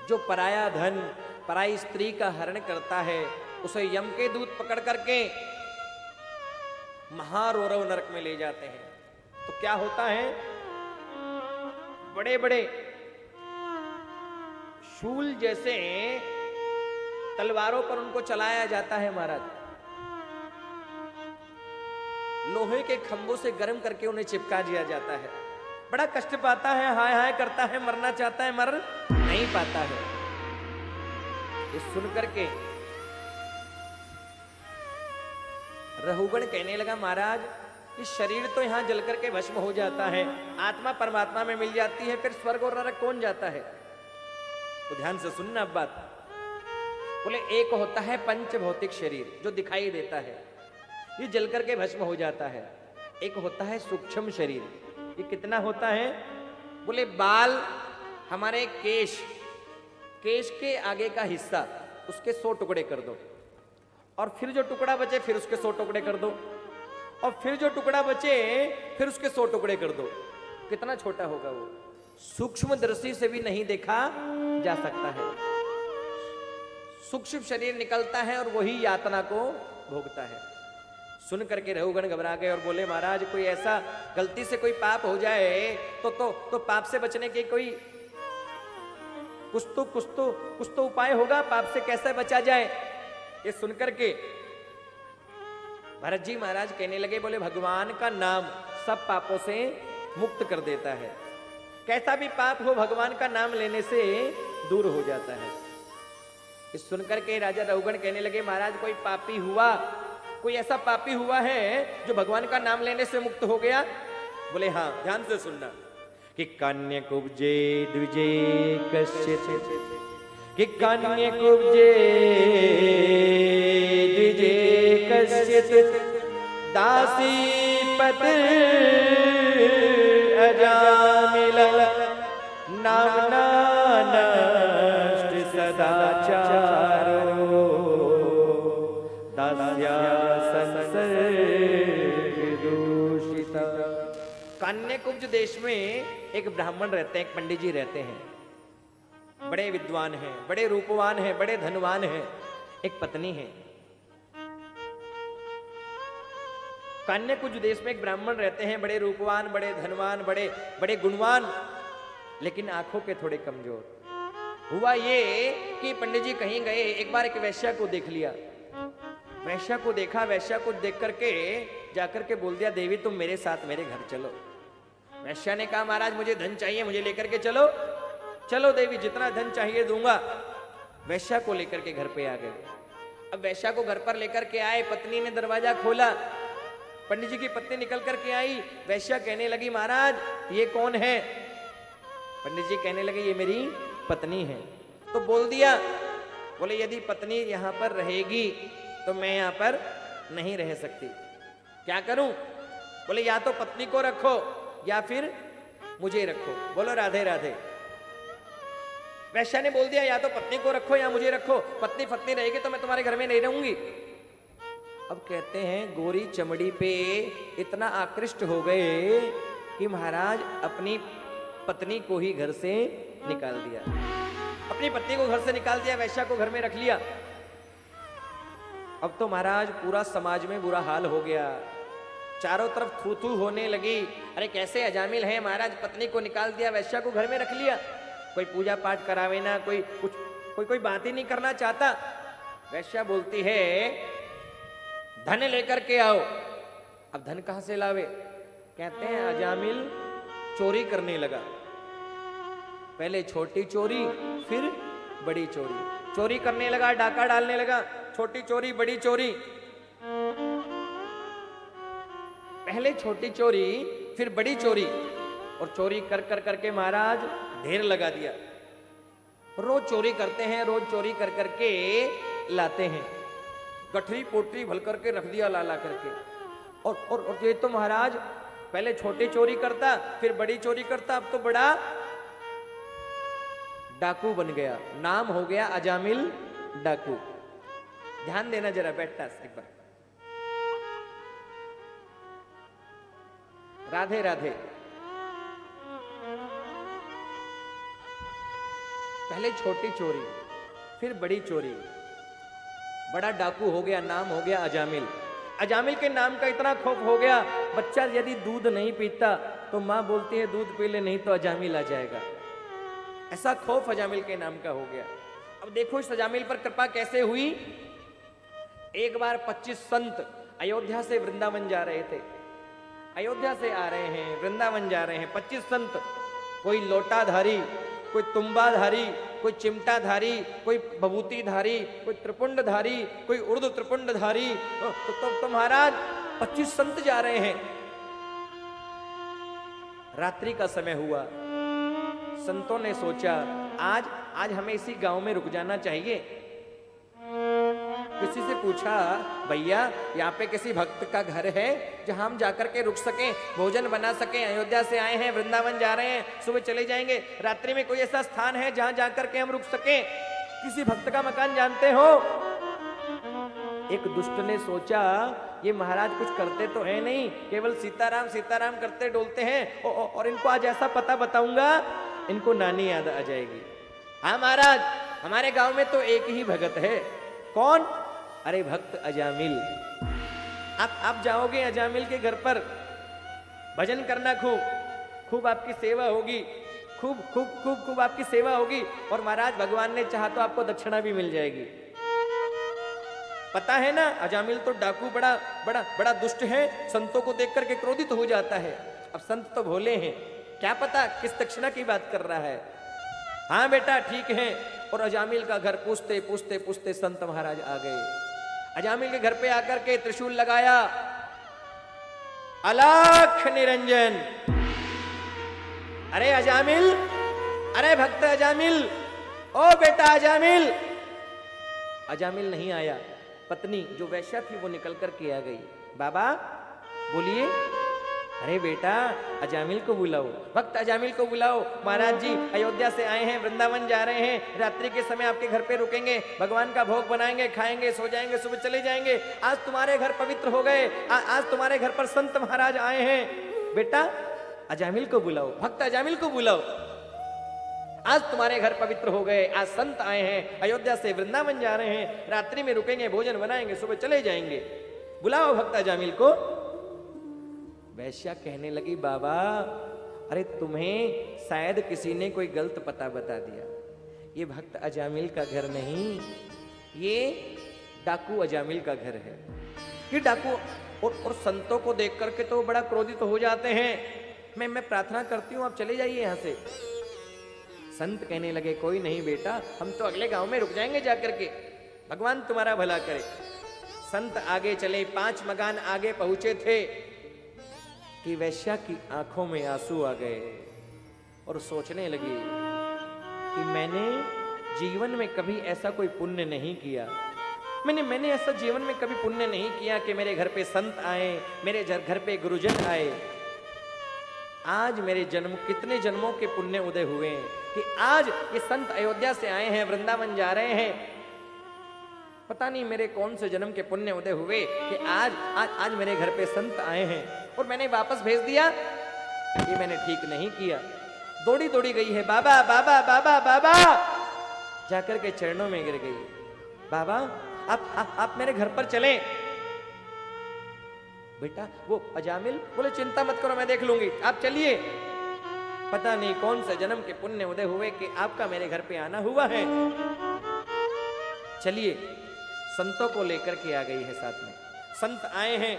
जो पराया धन, पराई स्त्री का हरण करता है, उसे यम के दूत पकड़ करके महारौरव नरक में ले जाते हैं। तो क्या होता है, बड़े बड़े शूल जैसे तलवारों पर उनको चलाया जाता है महाराज। लोहे के खंभों से गर्म करके उन्हें चिपका दिया जाता है। बड़ा कष्ट पाता है, हाय हाय करता है, मरना चाहता है, मर नहीं पाता है। ये सुन करके रहुगण कहने लगा, महाराज इस शरीर तो यहां जल करके भस्म हो जाता है, आत्मा परमात्मा में मिल जाती है, फिर स्वर्ग और नरक कौन जाता है? तो ध्यान से सुनना अब बात। बोले एक होता है पंच भौतिक शरीर जो दिखाई देता है, ये जल करके भस्म हो जाता है। एक होता है सूक्ष्म शरीर, ये कितना होता है? बोले बाल, हमारे केश के आगे का हिस्सा, उसके 100 टुकड़े कर दो, और फिर जो टुकड़ा बचे फिर उसके 100 टुकड़े कर दो, और फिर जो टुकड़ा बचे फिर उसके 100 टुकड़े कर दो। कितना छोटा होगा वो, सूक्ष्म दृष्टि से भी नहीं देखा जा सकता है। सूक्ष्म शरीर निकलता है और वही यातना को भोगता है। सुन करके रहुगण घबरा गए और बोले, महाराज कोई ऐसा गलती से कोई पाप हो जाए तो पाप से बचने के कोई कुछ तो उपाय होगा, पाप से कैसे बचा जाए? ये सुनकर के भरत जी महाराज कहने लगे, बोले भगवान का नाम सब पापों से मुक्त कर देता है। कैसा भी पाप हो भगवान का नाम लेने से दूर हो जाता है। इस सुनकर के राजा रहुगण कहने लगे, महाराज कोई पापी हुआ, कोई ऐसा पापी हुआ है जो भगवान का नाम लेने से मुक्त हो गया? बोले हाँ, ध्यान से सुनना। कि कान्य कुब्जे द्विजे कश्चित्, कि कान्य कुब्जे द्विजे कश्चित्, दासी पति अजामिल, नामना नष्ट सदाचारो, दास्या संसर्ग दूषिता। कान्यकुब्ज देश में एक ब्राह्मण रहते हैं, एक पंडित जी रहते हैं, बड़े विद्वान हैं, बड़े रूपवान हैं, बड़े धनवान हैं, एक पत्नी है। कान्यकुब्ज देश में एक ब्राह्मण रहते हैं, बड़े रूपवान, बड़े धनवान, बड़े गुणवान, लेकिन आंखों के थोड़े कमजोर। हुआ ये कि पंडित जी कहीं गए, एक बार एक वैश्या को देख लिया। वैश्या को देखा, वैश्या को देख करके जाकर के बोल दिया, देवी तुम मेरे साथ मेरे घर चलो। वैश्या ने कहा, महाराज मुझे धन चाहिए, मुझे लेकर के चलो। चलो देवी, जितना धन चाहिए दूंगा। वैश्या को लेकर के घर पे आ गए। अब वैश्या को घर पर लेकर के आए, पत्नी ने दरवाजा खोला, पंडित जी की पत्नी निकल करके आई। वैश्या कहने लगी, महाराज ये कौन है? पंडित जी कहने लगे, ये मेरी पत्नी है। तो बोल दिया, बोले यदि पत्नी यहां पर रहेगी तो मैं यहां पर नहीं रह सकती, क्या करूं? बोले या तो पत्नी को रखो या फिर मुझे रखो। बोलो राधे राधे। वैश्या ने बोल दिया, या तो पत्नी को रखो या मुझे रखो, पत्नी पत्नी रहेगी तो मैं तुम्हारे घर में नहीं रहूंगी। अब कहते हैं गोरी चमड़ी पे इतना आकृष्ट हो गए कि महाराज अपनी पत्नी को ही घर से निकाल दिया। अपनी पत्नी को घर से निकाल दिया, वैश्या को घर में रख लिया। अब तो महाराज पूरा समाज में बुरा हाल हो गया, चारों तरफ थू थू होने लगी। अरे कैसे अजामिल है महाराज, पत्नी को निकाल दिया, वैश्या को घर में रख लिया, कोई पूजा पाठ करावे ना, कोई बात ही नहीं करना चाहता। वैश्या बोलती है, धन लेकर के आओ। अब धन कहां से लावे? कहते हैं अजामिल चोरी करने लगा। पहले छोटी चोरी, फिर बड़ी चोरी। चोरी करने लगा, डाका डालने लगा, छोटी चोरी, बड़ी चोरी। पहले छोटी चोरी, फिर बड़ी चोरी, और चोरी कर कर करके महाराज ढेर लगा दिया। रोज चोरी करते हैं, रोज चोरी कर करके लाते हैं, गठरी पोटरी भल करके रख दिया ला करके। और ये तो महाराज पहले छोटी चोरी करता, फिर बड़ी चोरी करता, अब तो बड़ा डाकू बन गया, नाम हो गया अजामिल डाकू। ध्यान देना जरा, बैठता एक बार। राधे राधे। पहले छोटी चोरी, फिर बड़ी चोरी, बड़ा डाकू हो गया, नाम हो गया अजामिल। अजामिल के नाम का इतना खौफ हो गया, बच्चा यदि दूध नहीं पीता तो माँ बोलती है दूध पी ले, नहीं तो अजामिल आ जाएगा। ऐसा खौफ अजामिल के नाम का हो गया। अब देखो इस अजामिल पर कृपा कैसे हुई। एक बार 25 संत अयोध्या से वृंदावन जा रहे थे। अयोध्या से आ रहे हैं, वृंदावन जा रहे हैं 25 संत, कोई लोटाधारी, कोई तुम्बाधारी, कोई चिमटाधारी, कोई बभूतिधारी, कोई त्रिपुंडधारी, कोई उर्द त्रिपुंडधारी। तो महाराज 25 संत जा रहे हैं। रात्रि का समय हुआ, संतों ने सोचा आज हमें इसी गांव में रुक जाना चाहिए। किसी से पूछा, भैया यहाँ पे किसी भक्त का घर है जहां हम जाकर के रुक सकें, भोजन बना सकें? अयोध्या से आए हैं, वृंदावन जा रहे हैं, सुबह चले जाएंगे, रात्रि में कोई ऐसा स्थान है जहां जाकर के हम रुक सकें? किसी भक्त का मकान जानते हो? एक दुष्ट ने सोचा, ये महाराज कुछ करते तो है नहीं, केवल सीताराम सीताराम करते डोलते हैं, और इनको आज ऐसा पता बताऊंगा इनको नानी याद आ जाएगी। हाँ महाराज, हमारे गांव में तो एक ही भगत है। कौन? अरे भक्त अजामिल। आप जाओगे अजामिल के घर पर, भजन करना, खूब आपकी सेवा होगी, खूब आपकी सेवा होगी, और महाराज भगवान ने चाहा तो आपको दक्षिणा भी मिल जाएगी। पता है ना, अजामिल तो डाकू बड़ा बड़ा बड़ा दुष्ट है, संतों को देख करके क्रोधित हो जाता है। अब संत तो भोले हैं, क्या पता किस दक्षिणा की बात कर रहा है। हाँ बेटा ठीक है। और अजामिल का घर पूछते पूछते पूछते संत महाराज आ गए। अजामिल के घर पे आकर के त्रिशूल लगाया, अलख निरंजन। अरे अजामिल, अरे भक्त अजामिल, ओ बेटा अजामिल। अजामिल नहीं आया। पत्नी जो वैश्या थी वो निकल कर के आ गई। बाबा बोलिए। अरे बेटा अजामिल को बुलाओ, भक्त अजामिल को बुलाओ। महाराज जी अयोध्या से आए हैं, वृंदावन जा रहे हैं, रात्रि के समय आपके घर पे रुकेंगे, भगवान का भोग बनाएंगे, खाएंगे, सो जाएंगे, सुबह चले जाएंगे। आज तुम्हारे घर पवित्र हो गए, आज तुम्हारे घर पर संत महाराज आए हैं। बेटा अजामिल को बुलाओ, भक्त अजामिल को बुलाओ, आज तुम्हारे घर पवित्र हो गए, आज संत आए हैं, अयोध्या से वृंदावन जा रहे हैं, रात्रि में रुकेंगे, भोजन बनाएंगे, सुबह चले जाएंगे, बुलाओ भक्त अजामिल को। वैश्या कहने लगी, बाबा अरे तुम्हें शायद किसी ने कोई गलत पता बता दिया, ये भक्त अजामिल का घर नहीं, ये डाकू अजामिल का घर है। ये डाकू और संतों को देख करके तो बड़ा क्रोधित हो जाते हैं। मैं प्रार्थना करती हूँ आप चले जाइए यहाँ से। संत कहने लगे, कोई नहीं बेटा, हम तो अगले गांव में रुक जाएंगे जाकर के, भगवान तुम्हारा भला करे। संत आगे चले, 5 मकान आगे पहुंचे थे कि वैश्या की आंखों में आंसू आ गए और सोचने लगी कि मैंने जीवन में कभी ऐसा कोई पुण्य नहीं किया, मैंने ऐसा जीवन में कभी पुण्य नहीं किया कि मेरे घर पे संत आए, मेरे घर पे गुरुजन आए। आज मेरे जन्म, कितने जन्मों के पुण्य उदय हुए हैं कि आज ये संत अयोध्या से आए हैं, वृंदावन जा रहे हैं। पता नहीं मेरे कौन से जन्म के पुण्य उदय हुए कि आज मेरे घर पे संत आए हैं और मैंने वापस भेज दिया। ये मैंने ठीक नहीं किया। दौड़ी दौड़ी गई है, बाबा बाबा बाबा बाबा, जाकर के चरणों में गिर गई। बाबा आप मेरे घर पर चलें। बेटा वो अजामिल बोले, चिंता मत करो मैं देख लूंगी, आप चलिए। पता नहीं कौन से जन्म के पुण्य उदय हुए कि आपका मेरे घर पे आना हुआ है। चलिए, संतों को लेकर के आ गई है साथ में। संत आए हैं।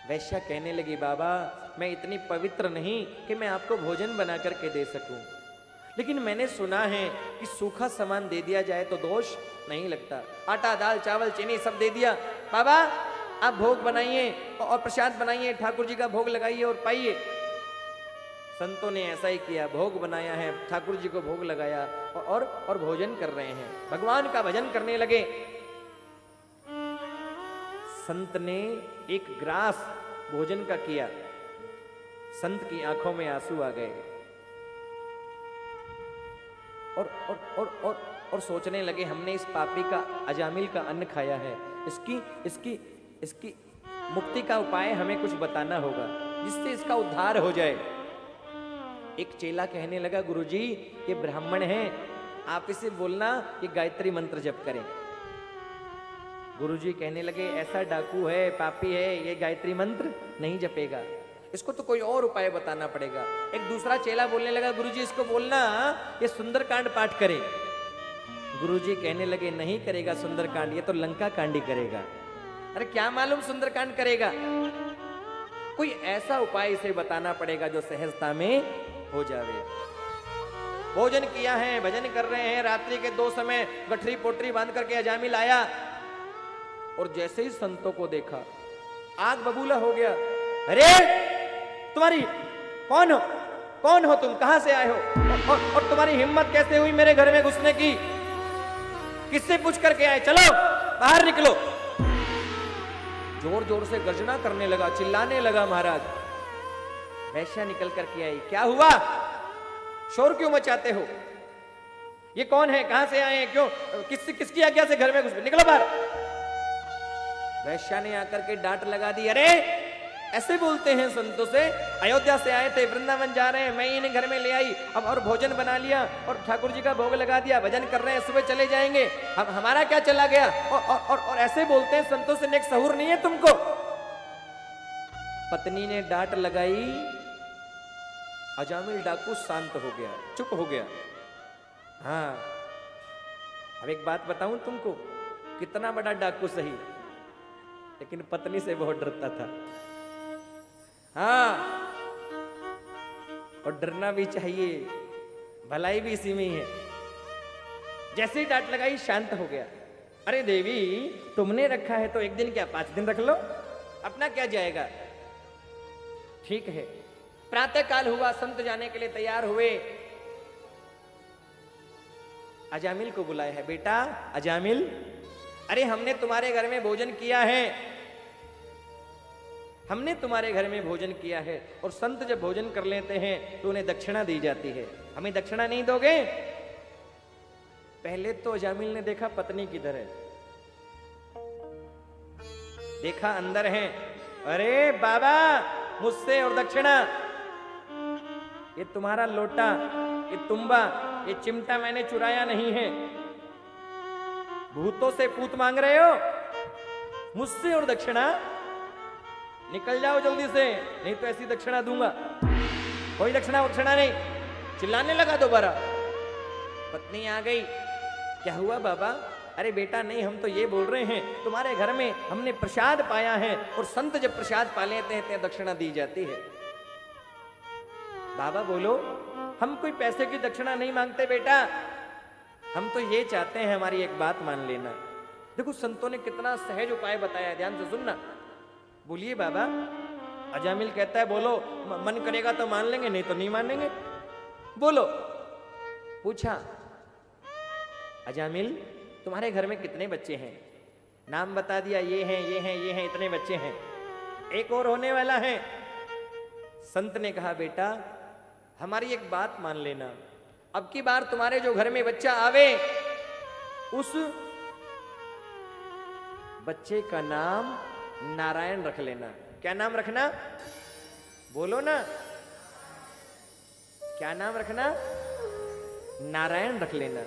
वैश्या कहने लगी, बाबा मैं इतनी पवित्र नहीं कि मैं आपको भोजन बना करके दे सकूं, लेकिन मैंने सुना है कि सूखा सामान दे दिया जाए तो दोष नहीं लगता। आटा दाल चावल चीनी सब दे दिया। बाबा आप भोग बनाइए और प्रसाद बनाइए, ठाकुर जी का भोग लगाइए और पाइए। संतों ने ऐसा ही किया, भोग बनाया है, ठाकुर जी को भोग लगाया और भोजन कर रहे हैं, भगवान का भजन करने लगे। संत ने एक ग्रास भोजन का किया, संत की आंखों में आंसू आ गए और सोचने लगे, हमने इस पापी का, अजामिल का अन्न खाया है, इसकी मुक्ति का उपाय हमें कुछ बताना होगा जिससे इसका उद्धार हो जाए। एक चेला कहने लगा, गुरुजी ये ब्राह्मण है, आप इसे बोलना कि गायत्री मंत्र जप करें। गुरुजी कहने लगे, ऐसा डाकू है, पापी है, ये गायत्री मंत्र नहीं जपेगा, इसको तो कोई और उपाय बताना पड़ेगा। एक दूसरा चेला बोलने लगा, गुरुजी इसको बोलना ये सुंदरकांड पाठ करे। गुरुजी कहने लगे, नहीं करेगा सुंदरकांड, ये तो लंका कांड ही करेगा। अरे क्या मालूम सुंदरकांड करेगा, कोई ऐसा उपाय इसे बताना पड़ेगा जो सहजता में हो जावे। भोजन किया है, भजन कर रहे हैं, रात्रि के 2 समय गठरी पोटरी बांध करके अजामिल आया और जैसे ही संतों को देखा आग बबूला हो गया। अरे तुम्हारी कौन हो तुम, कहां से आए हो, और तुम्हारी हिम्मत कैसे हुई मेरे घर में घुसने की, किससे पूछ करके आए, चलो बाहर निकलो। जोर जोर से गर्जना करने लगा, चिल्लाने लगा, महाराज वैश्या निकल करके आई, क्या हुआ, शोर क्यों मचाते हो, ये कौन है, कहां से आए हैं, क्यों, किसकी आज्ञा से घर में घुस, निकलो बाहर। वैश्या ने आकर के डांट लगा दी, अरे ऐसे बोलते हैं संतों से, अयोध्या से आए थे, वृंदावन जा रहे हैं, मैं इन्हें घर में ले आई, अब और भोजन बना लिया और ठाकुर जी का भोग लगा दिया, भजन कर रहे हैं, सुबह चले जाएंगे, अब हमारा क्या चला गया, और ऐसे बोलते हैं संतों से, नेक सहूर नहीं है तुमको। पत्नी ने डांट लगाई, अजामिल डाकू शांत हो गया, चुप हो गया। हाँ अब एक बात बताऊं तुमको, कितना बड़ा डाकू सही, लेकिन पत्नी से बहुत डरता था। हाँ और डरना भी चाहिए, भलाई भी इसी में ही है। जैसे ही डांट लगाई शांत हो गया। अरे देवी तुमने रखा है तो 1 दिन क्या 5 दिन रख लो, अपना क्या जाएगा। ठीक है, प्रातः काल हुआ, संत जाने के लिए तैयार हुए। अजामिल को बुलाया है, बेटा अजामिल, अरे हमने तुम्हारे घर में भोजन किया है, हमने तुम्हारे घर में भोजन किया है, और संत जब भोजन कर लेते हैं तो उन्हें दक्षिणा दी जाती है, हमें दक्षिणा नहीं दोगे। पहले तो अजामिल ने देखा पत्नी किधर है, देखा अंदर है, अरे बाबा मुझसे और दक्षिणा, ये तुम्हारा लोटा, ये तुम्बा, ये चिमटा मैंने चुराया नहीं है, भूतों से पूत मांग रहे हो, मुझसे और दक्षिणा, निकल जाओ जल्दी से, नहीं तो ऐसी दक्षिणा दूंगा, कोई दक्षिणा वक्षिणा नहीं। चिल्लाने लगा दोबारा। पत्नी आ गई, क्या हुआ बाबा, अरे बेटा नहीं, हम तो ये बोल रहे हैं तुम्हारे घर में हमने प्रसाद पाया है, और संत जब प्रसाद पा लेते हैं तो दक्षिणा दी जाती है। बाबा बोलो, हम कोई पैसे की दक्षिणा नहीं मांगते बेटा, हम तो ये चाहते हैं हमारी एक बात मान लेना। देखो संतों ने कितना सहज उपाय बताया, ध्यान से सुनना। बोलिए बाबा। अजामिल कहता है, बोलो, मन करेगा तो मान लेंगे, नहीं तो नहीं मानेंगे, बोलो। पूछा, अजामिल तुम्हारे घर में कितने बच्चे हैं? नाम बता दिया, ये हैं ये हैं ये हैं, इतने बच्चे हैं, एक और होने वाला है। संत ने कहा, बेटा हमारी एक बात मान लेना, अब की बार तुम्हारे जो घर में बच्चा आवे, उस बच्चे का नाम नारायण रख लेना। क्या नाम रखना, बोलो ना, क्या नाम रखना? नारायण रख लेना।